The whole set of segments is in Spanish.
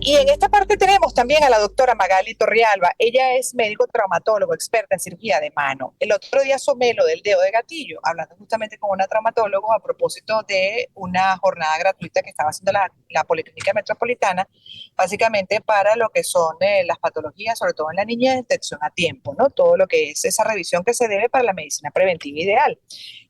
Y en esta parte tenemos también a la doctora Magali Torrialba. Ella es médico traumatólogo, experta en cirugía de mano. El otro día asomé lo del dedo de gatillo, hablando justamente con una traumatóloga a propósito de una jornada gratuita que estaba haciendo la Policlínica Metropolitana, básicamente para lo que son las patologías, sobre todo en la niñez, detección a tiempo, ¿no? Todo lo que es esa revisión que se debe para la medicina preventiva ideal.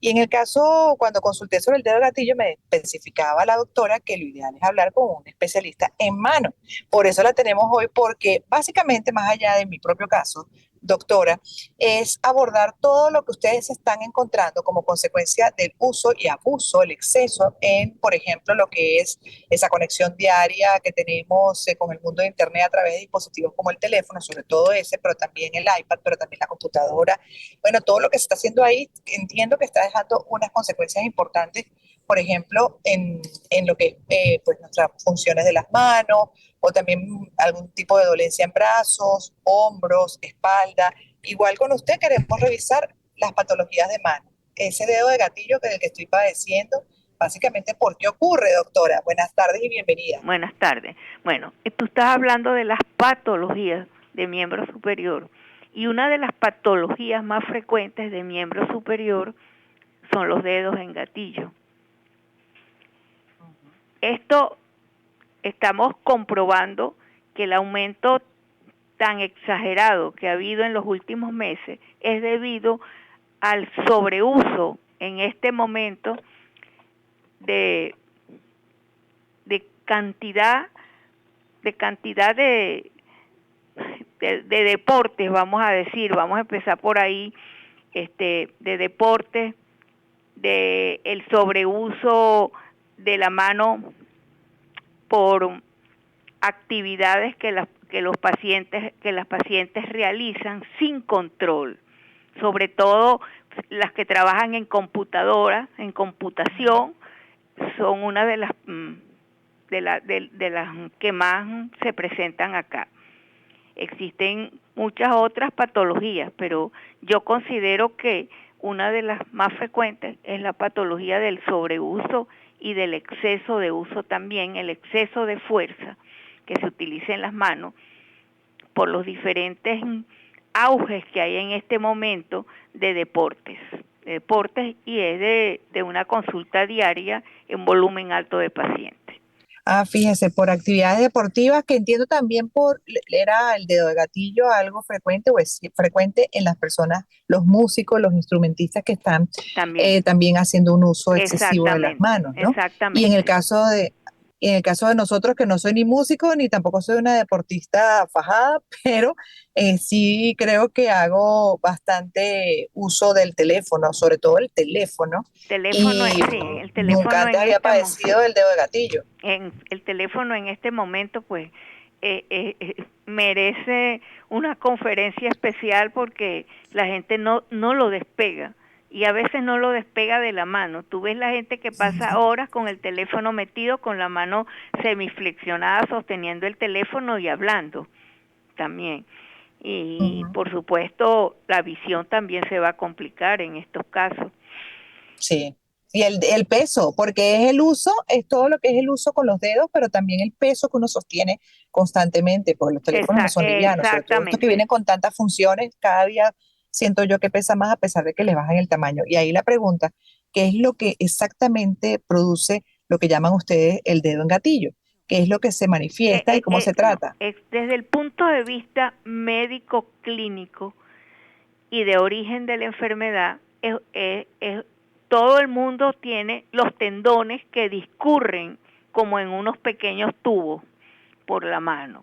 Y en el caso, cuando consulté sobre el dedo de gatillo, me especificaba la doctora que lo ideal es hablar con un especialista en mano. Por eso la tenemos hoy, porque básicamente, más allá de mi propio caso, doctora, es abordar todo lo que ustedes están encontrando como consecuencia del uso y abuso, el exceso en, por ejemplo, lo que es esa conexión diaria que tenemos con el mundo de Internet a través de dispositivos como el teléfono, sobre todo ese, pero también el iPad, pero también la computadora. Bueno, todo lo que se está haciendo ahí, entiendo que está dejando unas consecuencias importantes, por ejemplo, en lo que es pues nuestras funciones de las manos, o también algún tipo de dolencia en brazos, hombros, espalda. Igual con usted queremos revisar las patologías de mano, ese dedo de gatillo que del que estoy padeciendo, básicamente, ¿por qué ocurre, doctora? Buenas tardes y bienvenida. Buenas tardes. Bueno, tú estás hablando de las patologías de miembro superior y una de las patologías más frecuentes de miembro superior son los dedos en gatillo. Esto estamos comprobando que el aumento tan exagerado que ha habido en los últimos meses es debido al sobreuso en este momento de, de cantidad de deportes, vamos a decir, vamos a empezar por ahí, de deportes, de el sobreuso de la mano por actividades que las pacientes realizan sin control, sobre todo las que trabajan en computadora, en computación, son una de las que más se presentan acá. Existen muchas otras patologías, pero yo considero que una de las más frecuentes es la patología del sobreuso y del exceso de uso también, el exceso de fuerza que se utiliza en las manos por los diferentes auges que hay en este momento de deportes y es de una consulta diaria en volumen alto de pacientes. Ah, fíjese, por actividades deportivas que entiendo también era el dedo de gatillo algo frecuente o es frecuente en las personas, los músicos, los instrumentistas que están También, también haciendo un uso excesivo de las exactamente, manos, ¿no? Y exactamente. en el caso de nosotros, que no soy ni músico ni tampoco soy una deportista fajada, pero sí creo que hago bastante uso del teléfono, sobre todo el teléfono, Teléfono, y sí, el nunca teléfono antes había padecido del dedo de gatillo. en el teléfono en este momento, pues, merece una conferencia especial porque la gente no lo despega y a veces no lo despega de la mano. Tú ves la gente que pasa horas con el teléfono metido, con la mano semiflexionada sosteniendo el teléfono y hablando también. Y Ujú. por supuesto la visión también se va a complicar en estos casos. Sí. Y el peso, porque es el uso, es todo lo que es el uso con los dedos, pero también el peso que uno sostiene constantemente, porque los teléfonos no son livianos, sobre todo estos que Exactamente. vienen con tantas funciones, cada día siento yo que pesa más a pesar de que les bajan el tamaño. Y ahí la pregunta, ¿qué es lo que exactamente produce lo que llaman ustedes el dedo en gatillo? ¿Qué es lo que se manifiesta y cómo se No, trata? desde el punto de vista médico clínico y de origen de la enfermedad, todo el mundo tiene los tendones que discurren como en unos pequeños tubos por la mano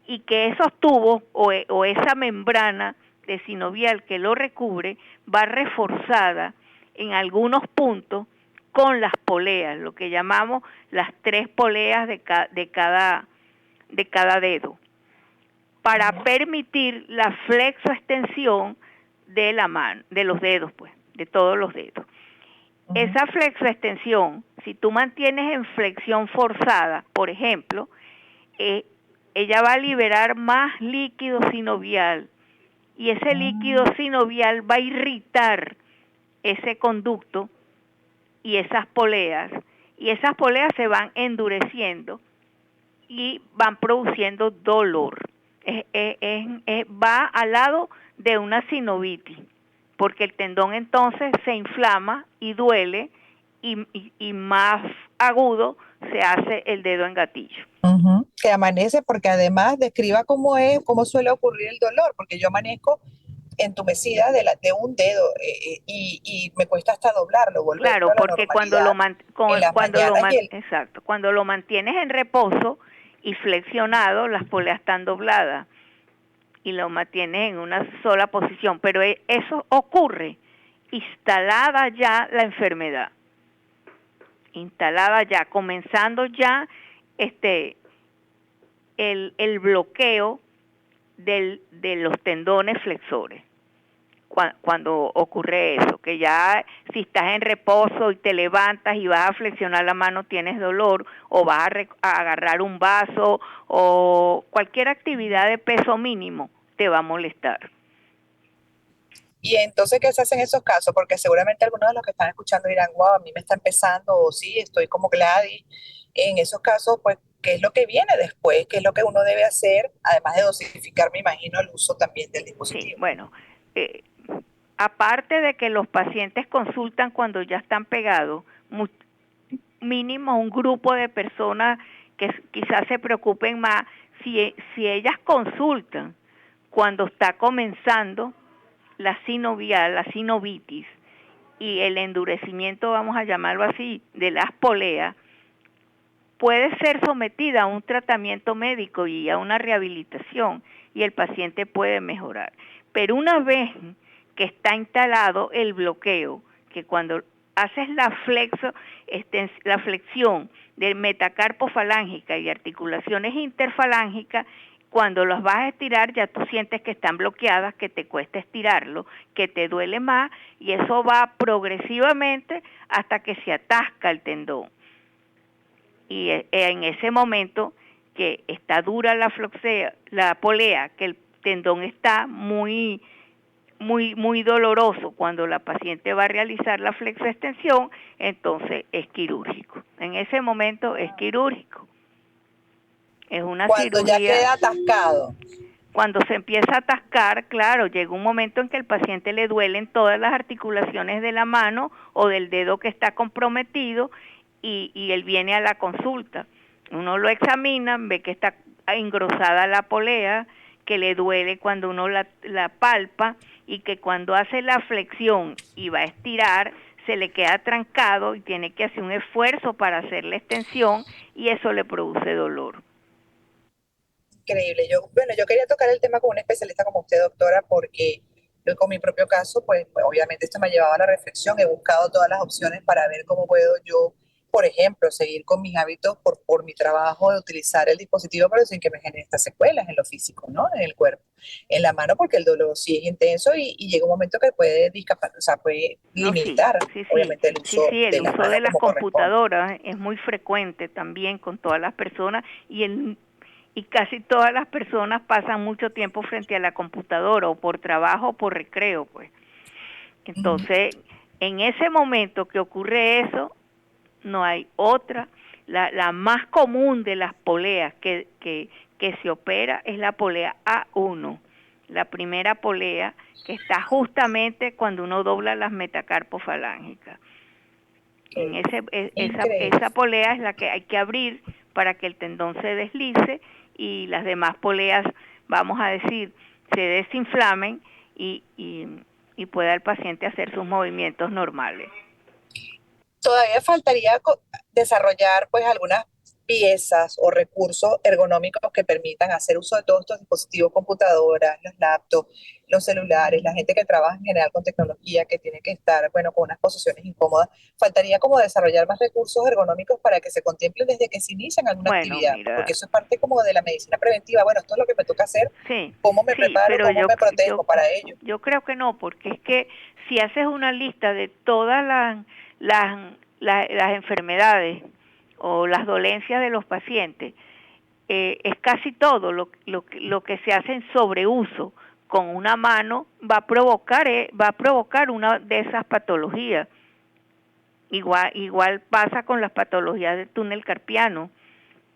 y que esos tubos o esa membrana de sinovial que lo recubre va reforzada en algunos puntos con las poleas, lo que llamamos las 3 poleas de cada dedo, para permitir la flexoextensión de la mano, de los dedos, pues, de todos los dedos. Ujú. Esa flexoextensión, si tú mantienes en flexión forzada, por ejemplo, eh, ella va a liberar más líquido sinovial y ese líquido sinovial va a irritar ese conducto y esas poleas se van endureciendo y van produciendo dolor. Va al lado de una sinovitis, porque el tendón entonces se inflama y duele y más agudo se hace el dedo en gatillo. Que amanece, porque además describa cómo es, cómo suele ocurrir el dolor, porque yo amanezco entumecida de un dedo y me cuesta hasta doblarlo, volver Claro, a la porque normalidad en las mañanas exacto, cuando lo mantienes en reposo y flexionado, las poleas están dobladas y lo mantienes en una sola posición, pero eso ocurre instalada ya la enfermedad, instalada ya, comenzando ya el bloqueo de los tendones flexores. Cuando ocurre eso, que ya si estás en reposo y te levantas y vas a flexionar la mano tienes dolor, o vas a agarrar un vaso o cualquier actividad de peso mínimo te va a molestar. Y entonces, ¿qué se hace en esos casos? Porque seguramente algunos de los que están escuchando dirán, wow, a mí me está empezando, o sí, estoy como Gladys. En esos casos, pues, ¿qué es lo que viene después? ¿Qué es lo que uno debe hacer? Además de dosificar, me imagino, el uso también del Sí, dispositivo. bueno, eh, aparte de que los pacientes consultan cuando ya están pegados, mínimo un grupo de personas que quizás se preocupen más, si ellas consultan cuando está comenzando la sinovial, la sinovitis y el endurecimiento, vamos a llamarlo así, de las poleas, puede ser sometida a un tratamiento médico y a una rehabilitación y el paciente puede mejorar. Pero una vez que está instalado el bloqueo, que cuando haces la flexión de metacarpo falángica y articulaciones interfalángicas, cuando las vas a estirar ya tú sientes que están bloqueadas, que te cuesta estirarlo, que te duele más y eso va progresivamente hasta que se atasca el tendón. Y en ese momento que está dura la polea, que el tendón está muy doloroso, cuando la paciente va a realizar la flexoextensión, entonces es quirúrgico. En ese momento es quirúrgico. Es una Cuando ya cirugía. queda atascado. Cuando se empieza a atascar, claro, llega un momento en que el paciente le duelen todas las articulaciones de la mano o del dedo que está comprometido y él viene a la consulta. Uno lo examina, ve que está engrosada la polea, que le duele cuando uno la palpa y que cuando hace la flexión y va a estirar, se le queda trancado y tiene que hacer un esfuerzo para hacer la extensión y eso le produce dolor. Increíble. Yo quería tocar el tema con un especialista como usted, doctora, porque yo con mi propio caso, pues obviamente esto me ha llevado a la reflexión. He buscado todas las opciones para ver cómo puedo yo, por ejemplo, seguir con mis hábitos por mi trabajo de utilizar el dispositivo, pero sin que me genere estas secuelas en lo físico, ¿no? En el cuerpo, en la mano, porque el dolor sí es intenso y llega un momento que puede discapacitar, o sea, puede No, limitar, obviamente, el uso el de la uso mano de las como corresponde. computadoras es muy frecuente también con todas las personas y casi todas las personas pasan mucho tiempo frente a la computadora o por trabajo o por recreo, pues. Ujú. Entonces, en ese momento que ocurre eso, no hay otra. La más común de las poleas que se opera es la polea A1, la primera polea que está justamente cuando uno dobla las metacarpofalángicas. Increíble. Esa polea es la que hay que abrir para que el tendón se deslice y las demás poleas, vamos a decir, se desinflamen y pueda el paciente hacer sus movimientos normales. Todavía faltaría desarrollar pues algunas piezas o recursos ergonómicos que permitan hacer uso de todos estos dispositivos, computadoras, los laptops, los celulares, la gente que trabaja en general con tecnología, que tiene que estar, bueno, con unas posiciones incómodas. Faltaría como desarrollar más recursos ergonómicos para que se contemplen desde que se inician alguna Bueno, actividad, porque mira, eso es parte como de la medicina preventiva. Bueno, esto es lo que me toca hacer, sí, cómo me sí, preparo, pero cómo me protejo yo, para ello. yo creo que no, porque es que si haces una lista de todas las enfermedades o las dolencias de los pacientes, es casi todo lo que se hace en sobreuso con una mano va a provocar una de esas patologías. Igual pasa con las patologías del túnel carpiano.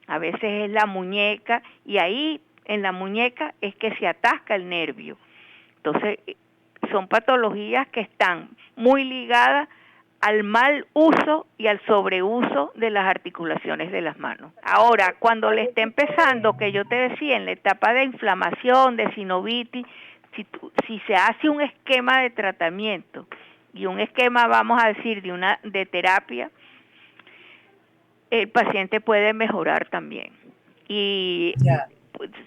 a veces es la muñeca, y ahí en la muñeca es que se atasca el nervio. Entonces, son patologías que están muy ligadas al mal uso y al sobreuso de las articulaciones de las manos. Ahora, cuando le está empezando, que yo te decía, en la etapa de inflamación, de sinovitis, si se hace un esquema de tratamiento y un esquema, vamos a decir, de terapia, el paciente puede mejorar también. Y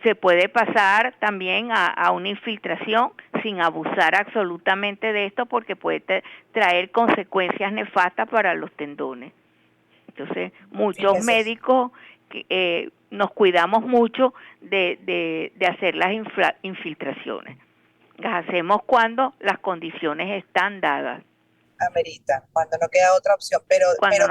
se puede pasar también a una infiltración sin abusar absolutamente de esto, porque puede traer consecuencias nefastas para los tendones. Entonces, muchos médicos nos cuidamos mucho de hacer las infiltraciones. Las hacemos cuando las condiciones están dadas. Amerita, cuando no queda otra opción, pero cuando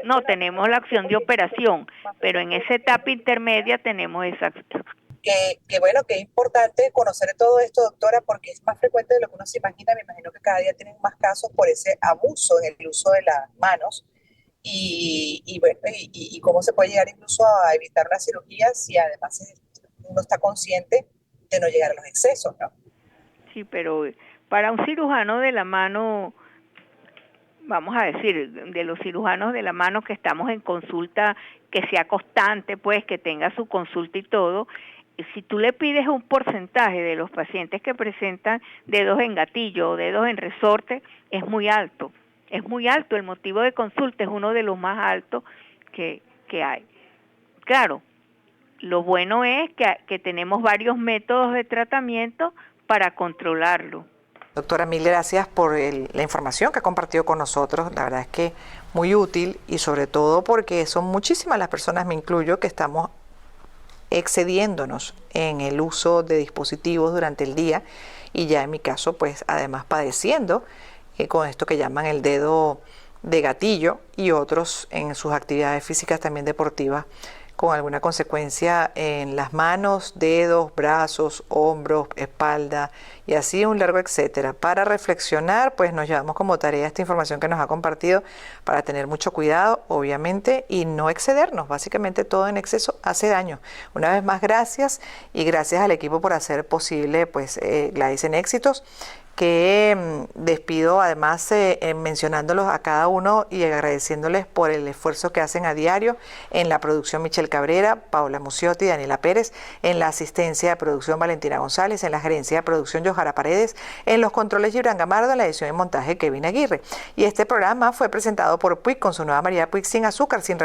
no tenemos la opción de operación, pero en esa etapa intermedia tenemos esa opción. Que bueno, que es importante conocer todo esto, doctora, porque es más frecuente de lo que uno se imagina. Me imagino que cada día tienen más casos por ese abuso en el uso de las manos y bueno, y cómo se puede llegar incluso a evitar una cirugía si además uno está consciente de no llegar a los excesos, ¿no? Sí, pero para un cirujano de la mano, vamos a decir, de los cirujanos de la mano que estamos en consulta, que sea constante, pues que tenga su consulta y todo, si tú le pides un porcentaje de los pacientes que presentan dedos en gatillo o dedos en resorte, es muy alto. Es muy alto, el motivo de consulta es uno de los más altos que hay. Claro, lo bueno es que tenemos varios métodos de tratamiento para controlarlo. Doctora, mil gracias por la información que ha compartido con nosotros. La verdad es que muy útil, y sobre todo porque son muchísimas las personas, me incluyo, que estamos excediéndonos en el uso de dispositivos durante el día, y ya en mi caso pues además padeciendo con esto que llaman el dedo de gatillo, y otros en sus actividades físicas también deportivas con alguna consecuencia en las manos, dedos, brazos, hombros, espalda y así un largo etcétera. Para reflexionar, pues nos llevamos como tarea esta información que nos ha compartido para tener mucho cuidado, obviamente, y no excedernos. Básicamente todo en exceso hace daño. Una vez más, gracias, y gracias al equipo por hacer posible, pues, Gladys en Éxitos, que despido además mencionándolos a cada uno y agradeciéndoles por el esfuerzo que hacen a diario. En la producción, Michelle Cabrera, Paula Muciotti, Daniela Pérez; en la asistencia de producción, Valentina González; en la gerencia de producción, Yohara Paredes; en los controles, Gibran Gamardo; en la edición y montaje, Kevin Aguirre. Y este programa fue presentado por Puig con su nueva María Puig sin azúcar, sin